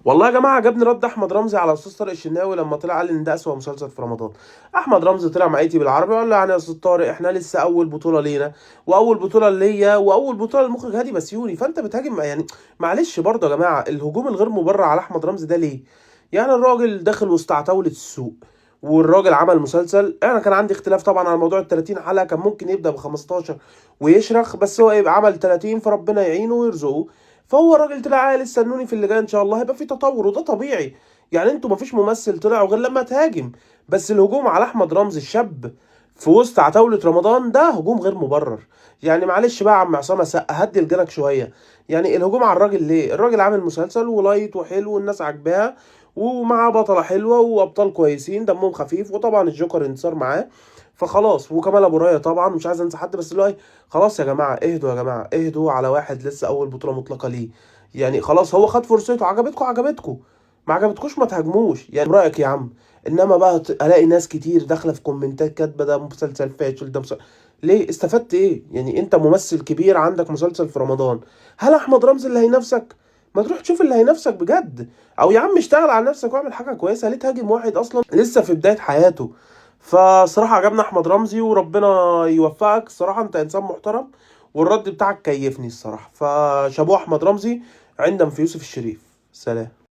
والله يا جماعه عجبني رد احمد رمزي على استاذ طارق الشناوي لما طلع قال ان ده اسوأ مسلسل في رمضان. احمد رمزي طلع معيتي بالعربي وقال له يعني يا استاذ طارق احنا لسه اول بطوله لينا، واول بطوله ليا، واول بطوله للمخرج هادي بسيوني، فانت بتهاجم يعني. معلش برضه يا جماعه، الهجوم الغير مبرر على احمد رمزي ده ليه؟ يعني الراجل داخل وسط عتاوله السوق، والراجل عمل مسلسل. انا كان عندي اختلاف طبعا على موضوع ال 30 حلقه، كان ممكن يبدا ب 15 ويشرخ، بس هو يبقى عمل 30 فربنا يعينه ويرزقه. فهو الراجل طلع قال استنوني في اللي جاي ان شاء الله هيبقى في تطور، وده طبيعي. يعني انتوا مفيش ممثل طلع غير لما تهاجم. بس الهجوم على احمد رمزي الشاب في وسط عتاولة رمضان ده هجوم غير مبرر. يعني معلش بقى يا عم عصام سقا، هدي لجنك شويه. يعني الهجوم على الراجل ليه؟ الراجل عامل مسلسل ولايت وحلو والناس عاجباها، ومعاه بطلة حلوة وأبطال كويسين دمهم خفيف، وطبعا الجوكر انتصار معاه. فخلاص، وكمال أبو راية طبعا، مش عايز أنسى حد، بس اللي هو خلاص يا جماعة اهدوا، يا جماعة اهدوا على واحد لسه أول بطولة مطلقة ليه. يعني خلاص هو خد فرصته، عجبتكم عجبتكم، ما عجبتكوش ما تهاجموش، يعني رأيك يا عم. انما بقى الاقي ناس كتير داخله في كومنتات كاتبه ده مسلسل فاشل، ده مسلسل. ليه؟ استفدت ايه؟ يعني انت ممثل كبير عندك مسلسل في رمضان، هل احمد رمزي اللي هينافسك؟ ما تروح تشوف اللي هينافسك بجد، او يا عم اشتغل على نفسك واعمل حاجه كويسه. ليه تهاجم واحد اصلا لسه في بدايه حياته؟ فصراحه عجبنا احمد رمزي وربنا يوفقك. الصراحه انت انسان محترم، والرد بتاعك كيفني الصراحه. فشابوه احمد رمزي عندما في يوسف الشريف. سلام.